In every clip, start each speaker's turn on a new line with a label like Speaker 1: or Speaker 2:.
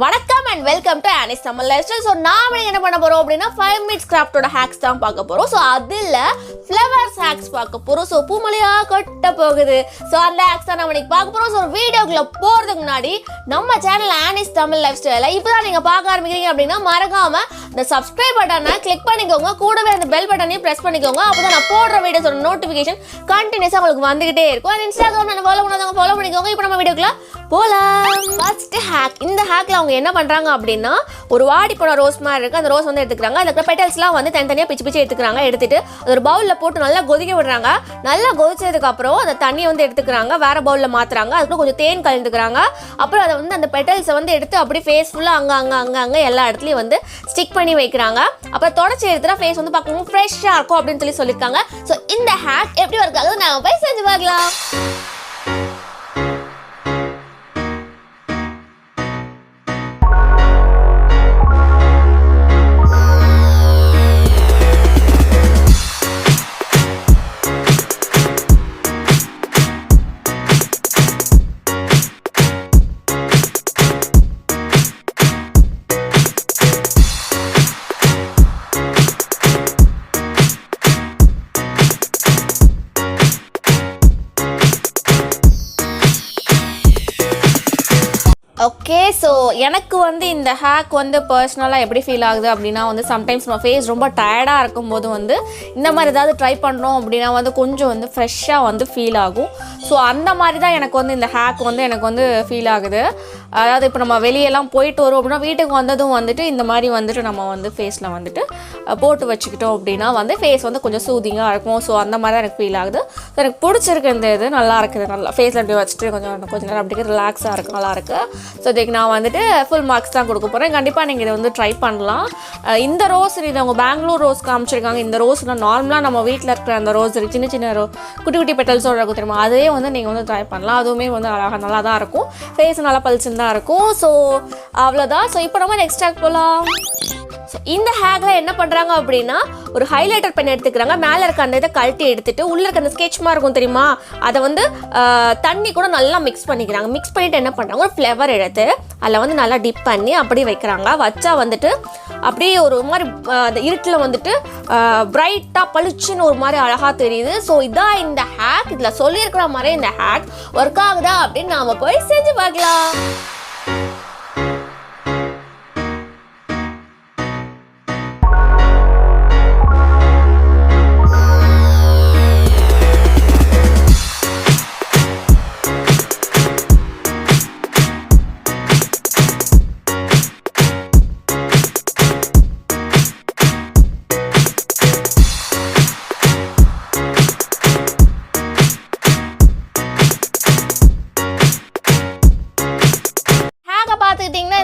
Speaker 1: வணக்கம் and welcome to Annie's Tamil Lifestyle. So நாம என்ன பண்ண போறோம் அப்படினா 5 minutes craftோட hacks தான் பார்க்க போறோம். So அதுல flowers hacks பார்க்க போறோம். So பூமலையா கொட்ட போகுது. So அந்த hacks தான் நாம இன்னைக்கு பார்க்க போறோம். So வீடியோக்குள்ள போறதுக்கு முன்னாடி நம்ம சேனல் Annie's Tamil Lifestyle இப்போதான் நீங்க பார்க்க ஆரம்பிக்கிறீங்க அப்படினா மறக்காம இந்த subscribe பட்டனை கிளிக் பண்ணிக்கோங்க. கூடவே அந்த bell பட்டனையும் press பண்ணிக்கோங்க. அப்பதான் நான் போடுற வீடியோஸோட நோட்டிஃபிகேஷன் கண்டினியூஸா உங்களுக்கு வந்துகிட்டே இருக்கும். And Instagram என்ன ஃபாலோ பண்ணாதவங்க ஃபாலோ பண்ணிக்கோங்க. இப்போ நம்ம வீடியோக்குள்ள போலாம். First hack. இந்த ஹேக்ல அவங்க என்ன பண்றாங்க அப்படின்னா ஒரு வாடி போன ரோஸ் மாதிரி இருக்கு. அந்த ரோஸ் வந்து எடுத்துக்கிறாங்க. அந்த பெட்டல்ஸ்லாம் வந்து தனித்தனியா பிச்சு பிச்சு எடுத்துக்கிறாங்க. எடுத்துட்டு அது ஒரு பவுல்ல போட்டு நல்லா கொதிக்க விடுறாங்க. நல்லா கொதிச்சதுக்கு அப்புறம் அந்த தண்ணியை வந்து எடுத்துக்கிறாங்க. வேற பவுல்ல மாத்துறாங்க. அதுக்கு கொஞ்சம் தேன் கலந்துக்கிறாங்க. அப்புறம் அதை வந்து அந்த பெட்டல்ஸை வந்து எடுத்து அப்படியே ஃபேஸ் ஃபுல்லா அங்க எல்லா இடத்துலயும் வந்து ஸ்டிக் பண்ணி வைக்கிறாங்க. அப்புறம் தொடச்சி எடுத்துட்டா ஃபேஸ் வந்து பார்க்கவும் ஃப்ரெஷ்ஷா இருக்கும் அப்படின்னு சொல்லியிருக்காங்க. ஸோ இந்த ஹேக் எப்படி ஒர்க் ஆகுது நாம போய் செஞ்சு பார்க்கலாம். ஓகே, ஸோ எனக்கு வந்து இந்த ஹேக் வந்து பர்சனலாக எப்படி ஃபீல் ஆகுது அப்படின்னா வந்து சம்டைம்ஸ் நம்ம ஃபேஸ் ரொம்ப டயர்டாக இருக்கும்போது வந்து இந்த மாதிரி ஏதாவது ட்ரை பண்ணுறோம் அப்படின்னா வந்து கொஞ்சம் வந்து ஃப்ரெஷ்ஷாக வந்து ஃபீல் ஆகும். ஸோ அந்த மாதிரி தான் எனக்கு வந்து இந்த ஹேக் வந்து எனக்கு வந்து ஃபீல் ஆகுது. அதாவது இப்போ நம்ம வெளியெல்லாம் போயிட்டு வரோம் அப்படின்னா வீட்டுக்கு வந்ததும் வந்துட்டு இந்த மாதிரி வந்துட்டு நம்ம வந்து ஃபேஸில் வந்துட்டு போட்டு வச்சுக்கிட்டோம் அப்படின்னா வந்து ஃபேஸ் வந்து கொஞ்சம் சூதிங்காக இருக்கும். ஸோ அந்த மாதிரி தான் எனக்கு ஃபீல் ஆகுது. ஸோ எனக்கு பிடிச்சிருக்கு இந்த இது, நல்லா இருக்குது. நல்லா ஃபேஸில் அப்படி வச்சுட்டு கொஞ்சம் நேரம் அப்படி ரிலாக்ஸாக இருக்குது, நல்லாயிருக்கு. ஸோ இதுக்கு நான் வந்துட்டு ஃபுல் மார்க்ஸ் தான் கொடுக்க போகிறேன். கண்டிப்பாக நீங்கள் இதை வந்து ட்ரை பண்ணலாம். இந்த ரோஸ் இது அவங்க பெங்களூர் ரோஸ் காமிச்சிருக்காங்க. இந்த ரோஸ்னால் நார்மலாக நம்ம வீட்டில் இருக்கிற அந்த ரோஸ் சின்ன சின்ன குட்டி குட்டி பெட்டல்ஸோட இருக்கும் தெரியுமா, அதே வந்து நீங்கள் வந்து ட்ரை பண்ணலாம். அதுவுமே வந்து அழகாக நல்லா தான் இருக்கும். ஃபேஸ் நல்லா பளிச்சுன்னு தான் இருக்கும். ஸோ அவ்வளோதான். ஸோ இப்போ நம்ம நெக்ஸ்ட் ஹேக் போகலாம். ஸோ இந்த ஹேக்கில் என்ன பண்ணுறாங்க அப்படின்னா ஒரு ஹைலைட்டர் பென் எடுத்துக்கிறாங்க. மேலே இருக்க அந்த இதை கழட்டி எடுத்துட்டு உள்ளே இருக்க அந்த ஸ்கெட்ச் மாதிரி இருக்கும் தெரியுமா, அதை வந்து தண்ணி கூட நல்லா மிக்ஸ் பண்ணிக்கிறாங்க. மிக்ஸ் பண்ணிவிட்டு என்ன பண்ணுறாங்க, ஒரு ஃப்ளவர் எடுத்து அதில் வந்து நல்லா டிப் பண்ணி அப்படியே வைக்கிறாங்க. வச்சா வந்துட்டு அப்படியே ஒரு மாதிரி அந்த இருட்டில் வந்துட்டு பிரைட்டாக பளிச்சுன்னு ஒரு மாதிரி அழகாக தெரியுது. ஸோ இதான் இந்த ஹேக். இதில் சொல்லியிருக்கிற மாதிரி இந்த ஹேக் ஒர்க் ஆகுதா அப்படின்னு நாம் போய் செஞ்சு பார்க்கலாம்.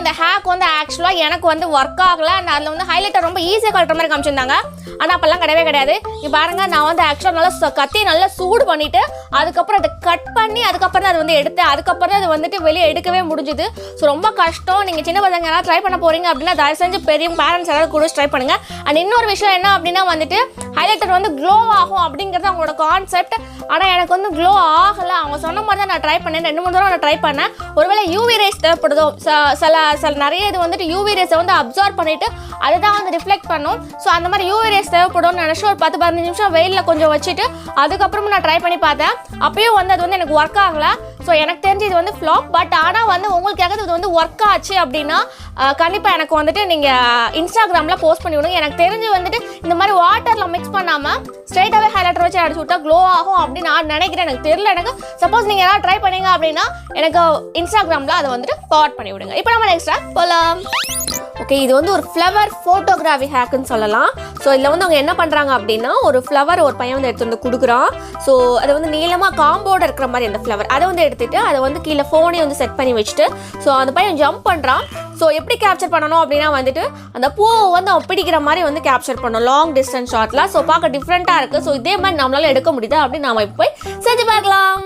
Speaker 1: இந்த ஹேக் வந்து ஆக்சுவலாக எனக்கு வந்து ஒர்க் ஆகலை. அண்ட் அதில் வந்து ஹைலைட்டர் ரொம்ப ஈஸியாக கட்டுற மாதிரி காமிச்சிருந்தாங்க. ஆனால் அப்போல்லாம் கிடையவே கிடையாது. இப்போ பாருங்க, நான் வந்து ஆக்சுவலாக நல்லா கத்தி நல்லா சூடு பண்ணிவிட்டு அதுக்கப்புறம் அதை கட் பண்ணி அதுக்கப்புறம் தான் அது வந்து எடுத்தேன். அதுக்கப்புறம் தான் அது வந்துட்டு வெளியே எடுக்கவே முடிஞ்சுது. ஸோ ரொம்ப கஷ்டம். நீங்கள் சின்ன பசங்க யாராவது ட்ரை பண்ண போகிறீங்க அப்படின்னா தயவு செஞ்சு பெரிய பேரண்ட்ஸ் யாராவது கூட ட்ரை பண்ணுங்கள். அண்ட் இன்னொரு விஷயம் என்ன அப்படின்னா வந்துட்டு ஹைலைட்டர் வந்து க்ளோ ஆகும் அப்படிங்கிறது அவங்களோட கான்செப்ட். ஆனால் எனக்கு வந்து க்ளோ ஆகலை. அவங்க சொன்ன மாதிரி தான் நான் ட்ரை பண்ணேன். 2-3 தடவை நான் ட்ரை பண்ணேன். ஒருவேளை யூவி ரேஸ் தேவைப்படுதோ, சில நிறைய இது வந்துட்டு யூவி ரேஸை வந்து அப்சார்ப் பண்ணிவிட்டு அதை தான் வந்து ரிஃப்ளெக்ட் பண்ணும். ஸோ அந்த மாதிரி யூவி ரேஸ் தேவைப்படும்னு நினச்சி ஒரு 10-15 நிமிஷம் வெயிலில் கொஞ்சம் வச்சுட்டு அதுக்கப்புறமும் நான் ட்ரை பண்ணி பார்த்தேன். அப்பயும் வந்து அது வந்து எனக்கு ஒர்க் ஆகலை. ஸோ எனக்கு தெரிஞ்சு இது வந்து ஃப்ளாப். பட் ஆனால் வந்து உங்களுக்காக இது வந்து ஒர்க் ஆச்சு அப்படின்னா கண்டிப்பாக எனக்கு வந்துட்டு நீங்கள் இன்ஸ்டாகிராமில் போஸ்ட் பண்ணி விடுங்க. எனக்கு தெரிஞ்சு வந்துட்டு இந்த மாதிரி வாட்டரில் மிக்ஸ் பண்ணாமல் ஸ்ட்ரைட்டாகவே ஹைலைட்டர் வச்சு அடிச்சு விட்டா க்ளோ ஆகும் அப்படின்னு நான் நினைக்கிறேன். எனக்கு தெரியல. எனக்கு சப்போஸ் நீங்கள் யாராவது ட்ரை பண்ணீங்க அப்படின்னா எனக்கு இன்ஸ்டாகிராமில் அதை வந்துட்டு ஃபார்வர்ட் பண்ணி விடுங்க. இப்போ நம்ம நெக்ஸ்ட் போகலாம். ஓகே, இது வந்து ஒரு ஃப்ளவர் ஃபோட்டோகிராஃபி ஹேக்குன்னு சொல்லலாம். ஸோ இதில் வந்து அவங்க என்ன பண்ணுறாங்க அப்படின்னா ஒரு ஃப்ளவர் ஒரு பையன் வந்து எடுத்து வந்து கொடுக்குறான். ஸோ அதை வந்து நீளமாக காம்போடு இருக்கிற மாதிரி அந்த ஃப்ளவர் அதை வந்து எடுத்துகிட்டு அதை வந்து கீழே ஃபோனே வந்து செட் பண்ணி வச்சுட்டு ஸோ அந்த பையன் ஜம்ப் பண்ணுறான். ஸோ எப்படி கேப்சர் பண்ணணும் அப்படின்னா வந்துட்டு அந்த பூவை வந்து அவன் பிடிக்கிற மாதிரி வந்து கேப்சர் பண்ணணும் லாங் டிஸ்டன்ஸ் ஷாட்டில். ஸோ பார்க்க டிஃப்ரெண்ட்டாக இருக்குது. ஸோ இதே மாதிரி நம்மளால எடுக்க முடியுது அப்படின்னு நாம் இப்போ போய் செஞ்சு பார்க்கலாம்.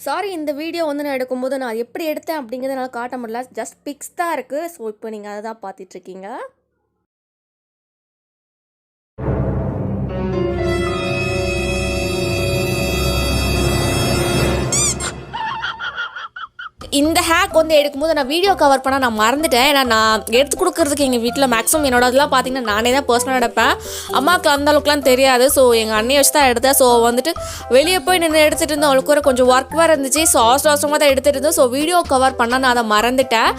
Speaker 1: சாரி, இந்த வீடியோ வந்து நான் எடுக்கும்போது நான் எப்படி எடுத்தேன் அப்படிங்கிறத என்னால் காட்ட முடியல. ஜஸ்ட் பிக்ஸ் தான் இருக்குது. ஸோ இப்போ நீங்கள் அதை தான் பார்த்துட்ருக்கீங்க. இந்த ஹேக் வந்து எடுக்கும்போது நான் வீடியோ கவர் பண்ண நான் மறந்துட்டேன். ஏன்னா நான் எடுத்து கொடுக்கறதுக்கு எங்கள் வீட்டில் மேக்ஸிமம் என்னோட இதெல்லாம் பார்த்தீங்கன்னா நானே தான் பர்சனலாக எடுப்பேன். அம்மாவுக்கு அந்த அளவுக்குலாம் தெரியாது. ஸோ எங்கள் அண்ணியை வச்சு தான் எடுத்தேன். ஸோ வந்துட்டு வெளியே போய் நின்று எடுத்துகிட்டு இருந்தேன். அவளுக்கு கொஞ்சம் ஒர்க் வேறு இருந்துச்சு. ஸோ அவசரமாக தான் எடுத்துகிட்டு இருந்தேன். ஸோ வீடியோ கவர் பண்ணால் நான் அதை மறந்துட்டேன்.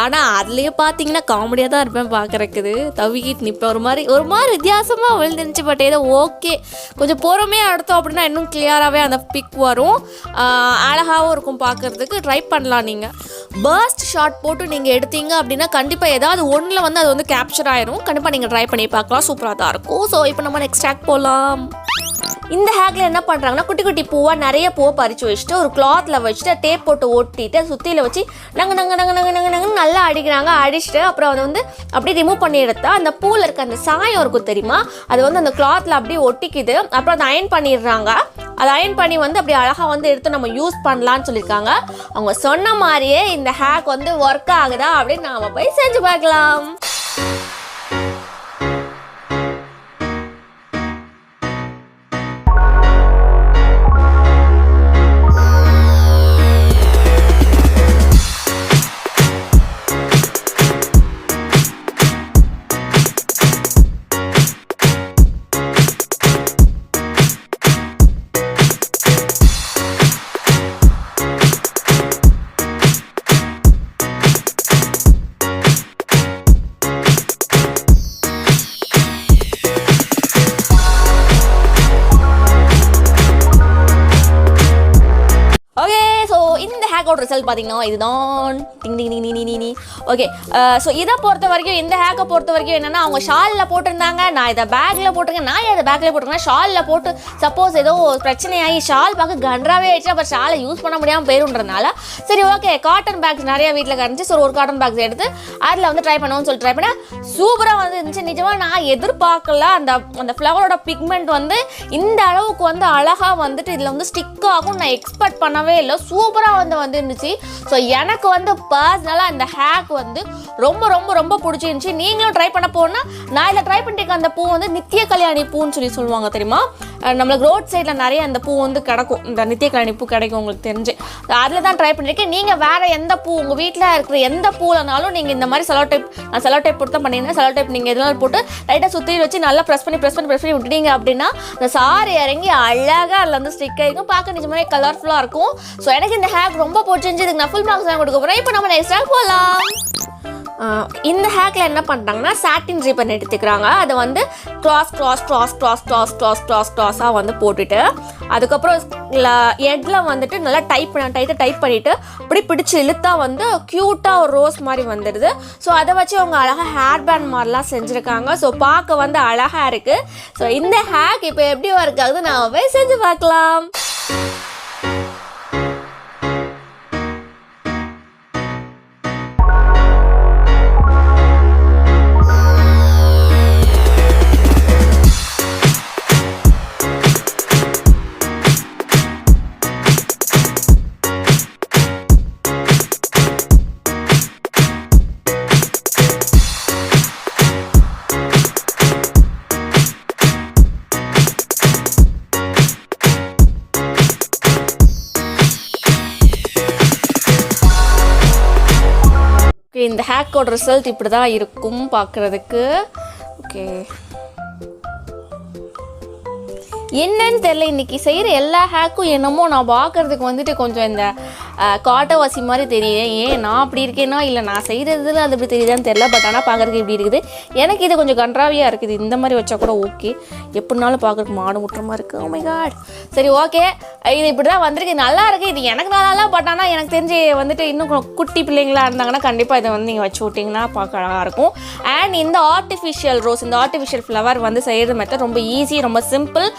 Speaker 1: ஆனால் அதுலேயே பார்த்தீங்கன்னா காமெடியாக தான் இருப்பேன் பார்க்குறக்குது. தவிக்கிட்டு நிற்பேன். ஒரு மாதிரி வித்தியாசமாக விழுந்துருந்துச்சு. பட் ஏதோ ஓகே, கொஞ்சம் பொறுமையாக எடுத்தோம் அப்படின்னா இன்னும் கிளியராகவே அந்த பிக் வரும். அழகாகவும் இருக்கும் பார்க்குறதுக்கு. ட்ரை பண்ணலாம். நீங்கள் பர்ஸ்ட் ஷாட் போட்டு நீங்கள் எடுத்தீங்க அப்படின்னா கண்டிப்பாக ஏதாவது ஒன்றில் வந்து அது வந்து கேப்சர் ஆயிரும். கண்டிப்பாக நீங்கள் ட்ரை பண்ணி பார்க்கலாம். சூப்பராக தான் இருக்கும். ஸோ இப்போ நம்ம நெக்ஸ்ட் ஹேக் போகலாம். இந்த ஹேக்கில் என்ன பண்ணுறாங்கன்னா குட்டி குட்டி பூவாக நிறைய பூவை பறித்து வச்சுட்டு ஒரு கிளாத்தில் வச்சுட்டு டேப் போட்டு ஒட்டிட்டு சுற்றியில் வச்சு நங்கு நல்லா அடிக்கிறாங்க. அடிச்சுட்டு அப்புறம் அதை வந்து அப்படியே ரிமூவ் பண்ணி எடுத்தா அந்த பூவில் இருக்க அந்த சாயம் இருக்கும் தெரியுமா, அது வந்து அந்த கிளாத்தில் அப்படியே ஒட்டிக்குது. அப்புறம் அதை அயன் பண்ணிடுறாங்க. அதை அயன் பண்ணி வந்து அப்படி அழகாக வந்து எடுத்து நம்ம யூஸ் பண்ணலான்னு சொல்லியிருக்காங்க. அவங்க சொன்ன மாதிரியே இந்த ஹேக் வந்து ஒர்க் ஆகுதா அப்படின்னு நாம் போய் செஞ்சு பார்க்கலாம். ரிசல்ட் பார்த்தீங்கன்னா இதுதான். ஓகே, ஸோ இதை பொறுத்த வரைக்கும் இந்த ஹேக்கை பொறுத்த வரைக்கும் என்னென்னா அவங்க ஷாலில் போட்டிருந்தாங்க. நான் இதை பேக்கில் போட்டிருக்கேன். நான் இதை பேக்கில் போட்டிருக்கேன். ஷாலில் போட்டு சப்போஸ் ஏதோ பிரச்சனையாகி ஷால் பார்க்க கன்றாவே ஆயிடுச்சு. அப்புறம் ஷாலை யூஸ் பண்ண முடியாமல் போயிருன்றதுனால சரி ஓகே காட்டன் பேக்ஸ் நிறைய வீட்டில் கிடந்துச்சு. ஸோ ஒரு காட்டன் பேக்ஸ் எடுத்து அதில் வந்து ட்ரை பண்ணுவோம்னு சொல்லி ட்ரை பண்ணேன். சூப்பராக வந்து இருந்துச்சு. நிஜமாக நான் எதிர்பார்க்கல அந்த ஃப்ளவரோட பிக்மெண்ட் வந்து இந்த அளவுக்கு வந்து அழகாக வந்துட்டு இதில் வந்து ஸ்டிக் ஆகும் நான் எக்ஸ்பெக்ட் பண்ணவே இல்லை. சூப்பராக வந்து இருந்துச்சு. ஸோ எனக்கு வந்து பர்சனலாக இந்த ஹேக் வந்து ரொம்ப ரொம்ப ரொம்ப பிடிச்சிருந்துச்சி. நீங்களும் ட்ரை பண்ண போனால் நான் இதில் ட்ரை பண்ணிட்டு அந்த பூ வந்து நித்திய கல்யாணி பூன்னு சொல்லி சொல்லுவாங்க தெரியுமா. நம்மளுக்கு ரோட் சைடில் நிறைய அந்த பூ வந்து கிடைக்கும். இந்த நித்திய கல்யாணி பூ கிடைக்கும் உங்களுக்கு தெரிஞ்சு. அதில் தான் ட்ரை பண்ணியிருக்கேன். நீங்கள் வேறு எந்த பூ உங்கள் வீட்டில் இருக்கிற எந்த பூலனாலும் நீங்கள் இந்த மாதிரி செலோ டைப் நான் செலோ டைப் போட்டு தான் பண்ணியிருந்தேன். செலோ டைப் நீங்கள் எதனால போட்டு லைட்டாக சுற்றி வச்சு நல்லா ப்ரெஸ் பண்ணி விட்டுட்டீங்க அப்படின்னா இந்த சாறு இறங்கி அழகாக அதில் வந்து ஸ்டிக் ஆகிருக்கும். பார்க்க நிஜமாவே கலர்ஃபுல்லாக இருக்கும். ஸோ எனக்கு இந்த ஹேக் ரொம்ப பிடிச்சிருந்துச்சு. இதுக்கு நான் ஃபுல் மார்க்ஸ் தான் கொடுக்க போகிறேன். இப்போ நம்ம நெக்ஸ்ட் ஹேக் போகலாம். இந்த ஹேக்கில் என்ன பண்ணுறாங்கன்னா சாட்டின் ரிப்பன் எடுத்துக்கிறாங்க. அதை வந்து கிளாஸாக வந்து போட்டுட்டு அதுக்கப்புறம் எட்டில் வந்துட்டு நல்லா டைப் பண்ணிவிட்டு அப்படி பிடிச்சி இழுத்தா வந்து க்யூட்டாக ஒரு ரோஸ் மாதிரி வந்துடுது. ஸோ அதை வச்சு அவங்க அழகாக ஹேர் பேண்ட் மாதிரிலாம் செஞ்சுருக்காங்க. ஸோ பார்க்க வந்து அழகாக இருக்குது. ஸோ இந்த ஹேக் இப்போ எப்படி ஒர்க் ஆகுது நான் போய் செஞ்சு பார்க்கலாம். இந்த ஹேக்கோட ரிசல்ட் இப்படி தான் இருக்கும் பார்க்குறதுக்கு. ஓகே, என்னன்னு தெரியல. இன்றைக்கி செய்கிற எல்லா ஹேக்கும் என்னமோ நான் பார்க்குறதுக்கு வந்துட்டு கொஞ்சம் இந்த காட்டவாசி மாதிரி தெரியும். ஏன் நான் அப்படி இருக்கேன்னா இல்லை நான் செய்கிறதுல அது எப்படி தெரியுதான்னு தெரியல. பட் ஆனால் பார்க்குறதுக்கு இப்படி இருக்குது. எனக்கு இது கொஞ்சம் கன்றாவியாக இருக்குது. இந்த மாதிரி வச்சா கூட ஓகே, எப்படினாலும் பார்க்குறதுக்கு மாடு முற்றமாக இருக்குது. Oh my god. சரி ஓகே, இது இப்படி தான் வந்திருக்கு. நல்லா இருக்குது. இது எனக்கு நல்லா. பட் ஆனால் எனக்கு தெரிஞ்சு வந்துட்டு இன்னும் குட்டி பிள்ளைங்களாக இருந்தாங்கன்னா கண்டிப்பாக இதை வந்து நீங்கள் வச்சு விட்டிங்கன்னா பார்க்க அழகாக இருக்கும். அண்ட் இந்த ஆர்டிஃபிஷியல் ரோஸ், இந்த ஆர்டிஃபிஷியல் ஃப்ளவர் வந்து செய்கிறது மெத்தட் ரொம்ப ஈஸி, ரொம்ப சிம்பிள்.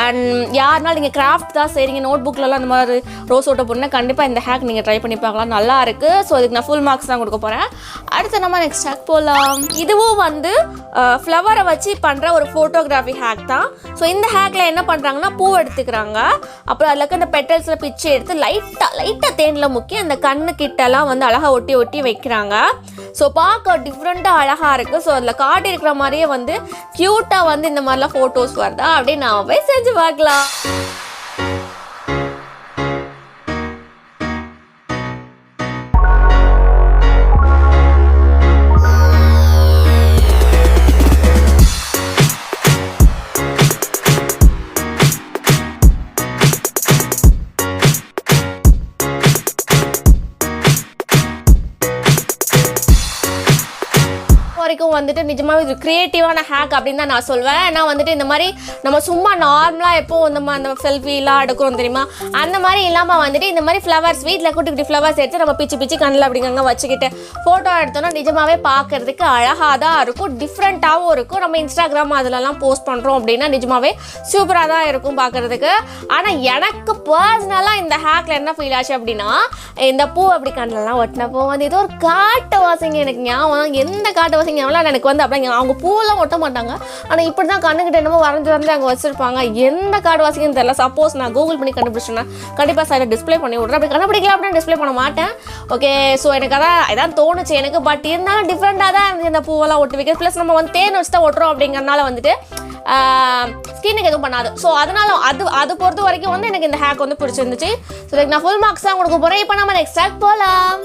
Speaker 1: அண்ட் யாருனாலும் நீங்கள் கிராஃப்ட் தான் செய்கிறீங்க, நோட் புக்லலாம் இந்த மாதிரி ரோஸ் ஓட்ட போனால் கண்டிப்பாக இந்த ஹேக் நீங்கள் ட்ரை பண்ணி பார்க்கலாம். நல்லா இருக்குது. ஸோ இதுக்கு நான் ஃபுல் மார்க்ஸ் தான் கொடுக்க போகிறேன். அடுத்து நம்ம நெக்ஸ்ட் ஹேக் போகலாம். இதுவும் வந்து ஃப்ளவரை வச்சு பண்ணுற ஒரு ஃபோட்டோகிராஃபி ஹேக் தான். ஸோ இந்த ஹேக்கில் என்ன பண்ணுறாங்கன்னா பூ எடுத்துக்கிறாங்க. அப்புறம் அதில் இருக்க இந்த பெட்டல்ஸில் பிச்சு எடுத்து லைட்டாக தேனில் முக்கி அந்த கண்ணு கிட்டலாம் வந்து அழகாக ஒட்டி வைக்கிறாங்க. ஸோ பார்க்க டிஃப்ரெண்ட்டாக அழகாக இருக்குது. ஸோ அதில் காட்டி இருக்கிற மாதிரியே வந்து க்யூட்டாக வந்து இந்த மாதிரிலாம் ஃபோட்டோஸ் வருதா அப்படின்னு நான் போய் செஞ்சு பார்க்கலாம். எல்லாருக்கும் வந்துட்டு நிஜமாவே இது கிரியேட்டிவான ஹேக் அப்படின்னு தான் நான் சொல்வேன். ஏன்னா வந்துட்டு இந்த மாதிரி நம்ம சும்மா நார்மலாக எப்போ அந்த செல்ஃபிலாம் எடுக்கிறோம் தெரியுமா, அந்த மாதிரி இல்லாமல் வந்துட்டு இந்த மாதிரி ஃப்ளவர்ஸ் வீட்டில் குட்டி குட்டி ஃப்ளவர்ஸ் எடுத்து நம்ம பிச்சு கண்ணில் அப்படிங்க வச்சுக்கிட்டு ஃபோட்டோ எடுத்தோன்னா நிஜமாவே பார்க்கறதுக்கு அழகாக தான் இருக்கும், டிஃப்ரெண்ட்டாகவும் இருக்கும். நம்ம இன்ஸ்டாகிராம் அதிலலாம் போஸ்ட் பண்ணுறோம் அப்படின்னா நிஜமாவே சூப்பராக தான் இருக்கும் பார்க்குறதுக்கு. ஆனால் எனக்கு பர்சனலாக இந்த ஹேக்கில் என்ன ஃபீல் ஆச்சு அப்படின்னா, இந்த பூ அப்படி கண்ணிலலாம் ஒட்டினப்போ வந்து ஏதோ ஒரு காட்டு வாசிங்க எனக்கு ஞாபகம். எந்த காட்டு வாசிங்க ஞாபகம் எனக்கு வந்து அப்படிங்க அவங்க பூவெல்லாம் ஒட்ட மாட்டாங்க, ஆனால் இப்படி தான் கண்ணுக்கிட்ட என்னமோ வரைஞ்சி அங்கே வச்சுருப்பாங்க. எந்த காட்டு வாசிங்கன்னு தெரியல. சப்போஸ் நான் கூகுள் பண்ணி கண்டுபிடிச்சேன்னா கண்டிப்பாக சைடில் டிஸ்பிளே பண்ணி விட்றேன். அப்படி கண்டுபிடிக்கலாம் அப்படின்னு டிஸ்பிளே பண்ண மாட்டேன். ஓகே, ஸோ எனக்கு அதான் தோணுச்சு எனக்கு. பட் இருந்தாலும் டிஃப்ரெண்ட்டாக தான் இருந்துச்சு இந்த பூவெல்லாம் ஒட்டு வைக்கிறது. ப்ளஸ் நம்ம வந்து தேன் வச்சு தான் ஒட்டுறோம் அப்படிங்கிறனால வந்துட்டு ஸ்கின்னுக்கு எதுவும் பண்ணாது. ஸோ அதனால அது பொறுத்த வரைக்கும் வந்து எனக்கு இந்த ஹேக் வந்து பிடிச்சிருந்துச்சு. ஸோ இதுக்கு நான் ஃபுல் மார்க்ஸ் தான் கொடுக்க போகிறேன். இப்போ நம்ம நெக்ஸ்ட் ஹேக் போகலாம்.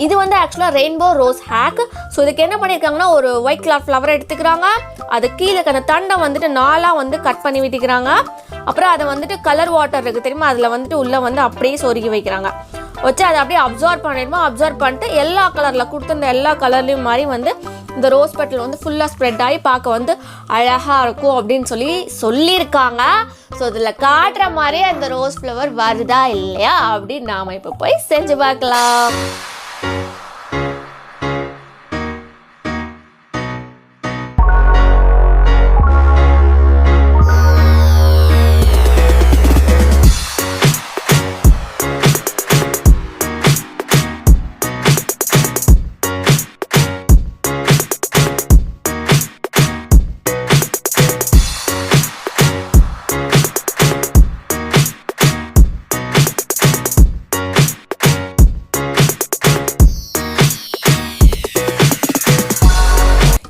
Speaker 1: இது வந்து ஆக்சுவலாக ரெயின்போ ரோஸ் ஹேக். ஸோ இதுக்கு என்ன பண்ணியிருக்காங்கன்னா, ஒரு ஒயிட் கலர் ஃப்ளவர் எடுத்துக்கிறாங்க, அது கீழே அந்த தண்டை வந்துட்டு 4 வந்து கட் பண்ணி விட்டுக்கிறாங்க. அப்புறம் அதை வந்துட்டு கலர் வாட்டர் இருக்குது தெரியுமா, அதில் வந்துட்டு உள்ளே வந்து அப்படியே சொருகி வைக்கிறாங்க. வச்சு அதை அப்படியே அப்சர்வ் பண்ணிட்டு எல்லா கலரில் கொடுத்துருந்த எல்லா கலர்லேயும் மாதிரி வந்து இந்த ரோஸ் பெட்டல் வந்து ஃபுல்லாக ஸ்ப்ரெட் ஆகி பார்க்க வந்து அழகாக இருக்கும் அப்படின்னு சொல்லியிருக்காங்க. ஸோ இதில் காட்டுற மாதிரியே அந்த ரோஸ் ஃப்ளவர் வருதா இல்லையா அப்படின்னு நாம் இப்போ போய் செஞ்சு பார்க்கலாம்.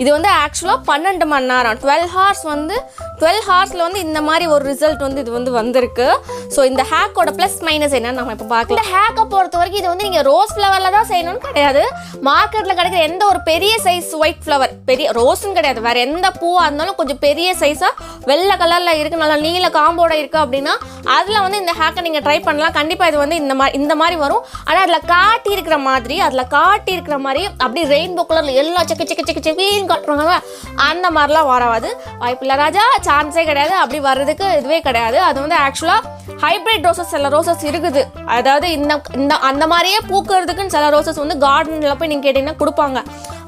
Speaker 1: இது வந்து ஆக்சுவலாக 12 மணி நேரம் 12 ஹார்ஸில் வந்து இந்த மாதிரி ஒரு ரிசல்ட் வந்து இது வந்து வந்திருக்கு. ஸோ இந்த ஹேக்கோட ப்ளஸ் மைனஸ் என்னன்னு நம்ம இப்போ பார்க்கலாம். இந்த ஹேக்கை பொறுத்த வரைக்கும் இது வந்து நீங்கள் ரோஸ் ஃப்ளவரில் தான் செய்யணும்னு கிடையாது. மார்க்கெட்டில் கிடைக்கிற எந்த ஒரு பெரிய சைஸ் ஒயிட் ஃப்ளவர், பெரிய ரோஸுன்னு கிடையாது, வேறு எந்த பூவாக இருந்தாலும் கொஞ்சம் பெரிய சைஸாக வெள்ளை கலரில் இருக்குது, நல்லா நீல காம்போட இருக்குது அப்படின்னா அதில் வந்து இந்த ஹேக்கை நீங்கள் ட்ரை பண்ணலாம். கண்டிப்பாக இது வந்து இந்த மாதிரி வரும். ஆனால் அதில் காட்டியிருக்கிற மாதிரி அப்படியே ரெயின்போ கலரில் எல்லா செக்கின்னு காட்டுறாங்க, அந்த மாதிரிலாம் வராது, வாய்ப்பில்லை ராஜா, சான்ஸே கிடையாது. அப்படி வர்றதுக்கு இதுவே கிடையாது. அது வந்து ஆக்சுவலாக ஹைப்ரிட் ரோசஸ் சில ரோசஸ் இருக்குது. அதாவது அந்த மாதிரியே பூக்கிறதுக்குன்னு சில ரோசஸ் வந்து கார்டனில் போய் நீங்கள் கேட்டிங்கன்னா கொடுப்பாங்க.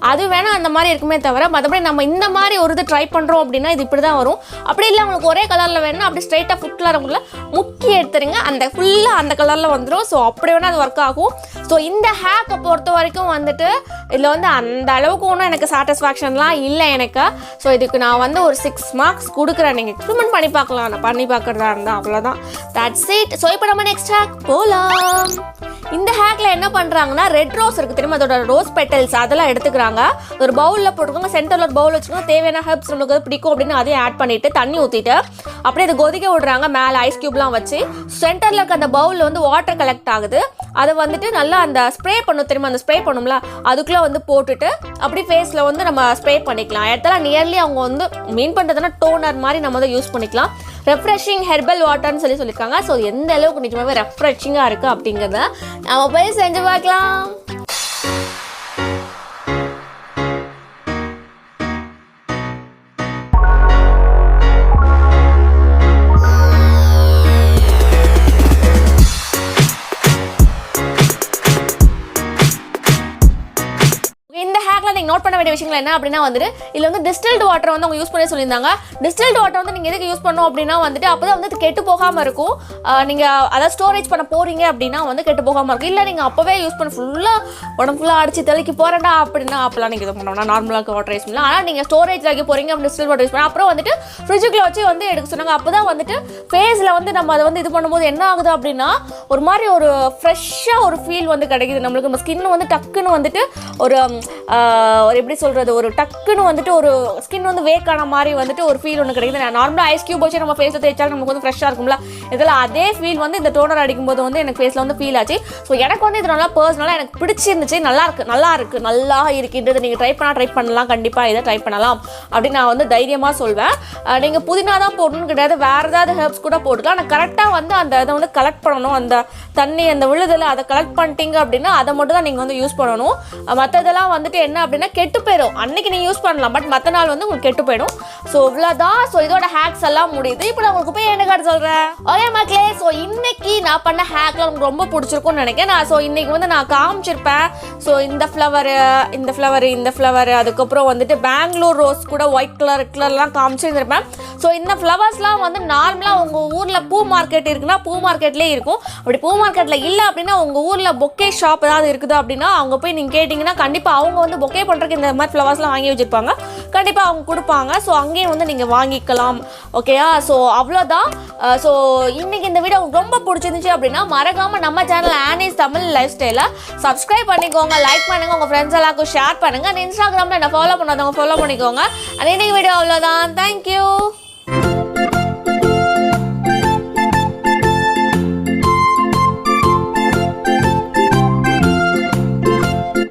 Speaker 1: அது வேணால் அந்த மாதிரி இருக்குமே தவிர மற்றபடி நம்ம இந்த மாதிரி ஒரு இது ட்ரை பண்ணுறோம் அப்படின்னா இது இப்படி தான் வரும். அப்படி இல்லை உங்களுக்கு ஒரே கலரில் வேணும்னா அப்படி ஸ்ட்ரைட்டாக ஃபுட் கலருக்குள்ள முக்கி எடுத்துருங்க, ஃபுல்லாக அந்த கலரில் வந்துடும். ஸோ அப்படி வேணால் அது ஒர்க் ஆகும். ஸோ இந்த ஹேக்கை பொறுத்த வரைக்கும் வந்துட்டு இதில் வந்து அந்த அளவுக்கு ஒன்றும் எனக்கு சாட்டிஸ்ஃபேக்ஷன்லாம் இல்லை எனக்கு. ஸோ இதுக்கு நான் வந்து ஒரு 6 மார்க்ஸ் கொடுக்குறேன். நீங்கள் எக்ஸ்பெரிமெண்ட் பண்ணி பார்க்கலாம், நான் பண்ணி பார்க்குறதா இருந்தால் அவ்வளோதான். That's it. ஸோ இப்போ நம்ம நெக்ஸ்ட் ஹேக் போகலாம். இந்த ஹேக்கில் என்ன பண்ணுறாங்கன்னா, ரெட் ரோஸ் இருக்குது தெரியுமா, அதோட ரோஸ் பெட்டல்ஸ் அதெல்லாம் எடுத்துக்கிறாங்க, ஒரு பவுலில் போட்டுக்கோங்க, சென்டரில் ஒரு பவுல் வச்சுக்கோங்க, தேவையான ஹெர்ப்ஸ் நம்மளுக்கு பிடிக்கும் அப்படின்னு அதையும் ஆட் பண்ணிவிட்டு தண்ணி ஊற்றிட்டு அப்படியே இதை கொதிக்க விடுறாங்க, மேலே ஐஸ் க்யூப்லாம் வச்சு. சென்டரில் இருக்க அந்த பவுலில் வந்து வாட்டர் கலெக்ட் ஆகுது, அதை வந்துட்டு நல்லா அந்த ஸ்ப்ரே பண்ணும் தெரியுமா, அந்த ஸ்ப்ரே பண்ணும்ல அதுக்குள்ளே வந்து போட்டுட்டு அப்படி ஃபேஸில் வந்து நம்ம ஸ்ப்ரே பண்ணிக்கலாம். இடத்துல நியர்லி அவங்க வந்து மீன் பண்ணுறதுனா டோனர் மாதிரி நம்ம வந்து யூஸ் பண்ணிக்கலாம். ரெஃப்ரெஷிங் ஹெர்பல் வாட்டர்னு சொல்லியிருக்காங்க. ஸோ எந்த அளவுக்கு நிஜமாவே ரெஃப்ரெஷிங்காக இருக்குது அப்படிங்கிறத நம்ம போய் செஞ்சு பார்க்கலாம். நோட் பண்ண வேண்டிய விஷயங்கள் என்ன அப்படின்னா வந்துட்டு இதில் வந்து டிஸ்டில்டு வாட்டர் வந்து அவங்க யூஸ் பண்ணி சொல்லியிருந்தாங்க. டிஸ்டில்டு வாட்டர் வந்து நீங்கள் எதுக்கு யூஸ் பண்ணோம் அப்படின்னா வந்துட்டு அப்போ தான் வந்து கெட்டு போகாமல் இருக்கும். நீங்கள் அதை ஸ்டோரேஜ் பண்ண போகிறீங்க அப்படின்னா வந்து கெட்டு போகாமல் இருக்கும். இல்லை நீங்கள் அப்போவே யூஸ் பண்ண உடம்பு ஃபுல்லாக அடிச்சு தெளிக்க போகிறேன்டா அப்படின்னா அப்போலாம் நீங்கள் இது பண்ணோம்னா நார்மலாக வாட்டர் யூஸ் பண்ணலாம். ஆனால் நீங்கள் ஸ்டோரேஜ் வைக்க போகிறீங்க அப்படி டிஸ்டில்டு வாட்டர் யூஸ் பண்ணலாம். அப்புறம் வந்துட்டு ஃப்ரிட்ஜுக்குள்ள வச்சு வந்து எடுக்க சொன்னாங்க. அப்போ தான் வந்துட்டு ஃபேஸில் வந்து நம்ம அதை வந்து இது பண்ணும்போது என்ன ஆகுது அப்படின்னா ஒரு மாதிரி ஒரு ஃப்ரெஷ்ஷாக ஒரு ஃபீல் வந்து கிடைக்குது நம்மளுக்கு. நம்ம ஸ்கின் வந்து டக்குன்னு வந்துட்டு ஒரு எப்படி சொல்கிறது, ஒரு டக்குன்னு வந்துட்டு ஒரு ஸ்கின் வந்து வேக்கான மாதிரி வந்துட்டு ஒரு ஃபீல் ஒன்று கிடைக்குது. நார்மலாக ஐஸ் க்யூப் வச்சு நம்ம ஃபேஸில் தேய்ச்சாலும் நமக்கு வந்து ஃப்ரெஷ்ஷாக இருக்கும்ல, இதில் அதே ஃபீல் வந்து இந்த டோனர் அடிக்கும்போது வந்து எனக்கு ஃபேஸில் வந்து ஃபீல் ஆச்சு. ஸோ எனக்கு வந்து இது நல்லா பர்சனலாக எனக்கு பிடிச்சிருந்துச்சு. நல்லா இருக்குன்றது நீங்கள் ட்ரை பண்ணலாம், கண்டிப்பாக இதை ட்ரை பண்ணலாம் அப்படின்னு நான் வந்து தைரியமாக சொல்வேன். நீங்கள் புதினா தான் போடணும்னு கிடையாது, வேறு ஏதாவது ஹெர்ப்ஸ் கூட போட்டுக்கலாம். ஆனால் கரெக்டாக வந்து அந்த இதை வந்து கலெக்ட் பண்ணணும், அந்த தண்ணி அந்த விழுதில் அதை கலெக்ட் பண்ணிட்டீங்க அப்படின்னா அதை மட்டும் தான் நீங்கள் வந்து யூஸ் பண்ணணும். மற்றதெல்லாம் வந்துட்டு என்ன அப்படின்னா கெட்டு போயிடும். அன்னைக்கு நீ யூஸ் பண்ணலாம், பட் மற்ற நாள் வந்து உங்களுக்கு கெட்டு போயிடும். ஸோ இவ்வளோதான். ஸோ இதோட ஹேக்ஸ் எல்லாம் முடியுது. இப்போ நான் உங்களுக்கு போய் என்ன கார்டு சொல்கிறேன். ஓகே மக்களே, ஸோ இன்னைக்கு நான் பண்ண ஹேக்ல உங்களுக்கு ரொம்ப பிடிச்சிருக்கும்னு நினைக்கிறேன். ஸோ இன்னைக்கு வந்து நான் காமிச்சிருப்பேன். ஸோ இந்த ஃப்ளவர் அதுக்கப்புறம் வந்துட்டு பெங்களூர் ரோஸ் கூட ஒயிட் கலர்லாம் காமிச்சிருந்திருப்பேன். ஸோ இந்த ஃப்ளவர்ஸ்லாம் வந்து நார்மலாக உங்கள் ஊரில் பூ மார்க்கெட் இருக்குன்னா பூ மார்க்கெட்லேயே இருக்கும். அப்படி பூ மார்க்கெட்டில் இல்லை அப்படின்னா உங்கள் ஊரில் பொக்கே ஷாப் ஏதாவது இருக்குது அப்படின்னா அவங்க போய் நீங்கள் கேட்டிங்கன்னா கண்டிப்பாக அவங்க வந்து பொக்கே பண்ணுறதுக்கு இந்த மாதிரி ஃப்ளவர்ஸ்லாம் வாங்கி வச்சுருப்பாங்க. கண்டிப்பாக அவங்க கொடுப்பாங்க. ஸோ அங்கேயும் வந்து நீங்கள் வாங்கிக்கலாம். ஓகேயா? ஸோ அவ்வளோதான். ஸோ இன்றைக்கி இந்த வீடியோ உங்களுக்கு ரொம்ப பிடிச்சிருந்துச்சு அப்படின்னா மறக்காமல் நம்ம சேனல் ஆனிஸ் தமிழ் லைஃப் ஸ்டைலை சப்ஸ்கிரைப் பண்ணிக்கோங்க, லைக் பண்ணுங்கள், உங்கள் ஃப்ரெண்ட்ஸ் எல்லாருக்கும் ஷேர் பண்ணுங்கள். அந்த இன்ஸ்டாகிராமில் என்ன ஃபாலோ பண்ணாதவங்க ஃபாலோ பண்ணிக்கோங்க. அது இன்னைக்கு வீடியோ அவ்வளோதான். தேங்க்யூ.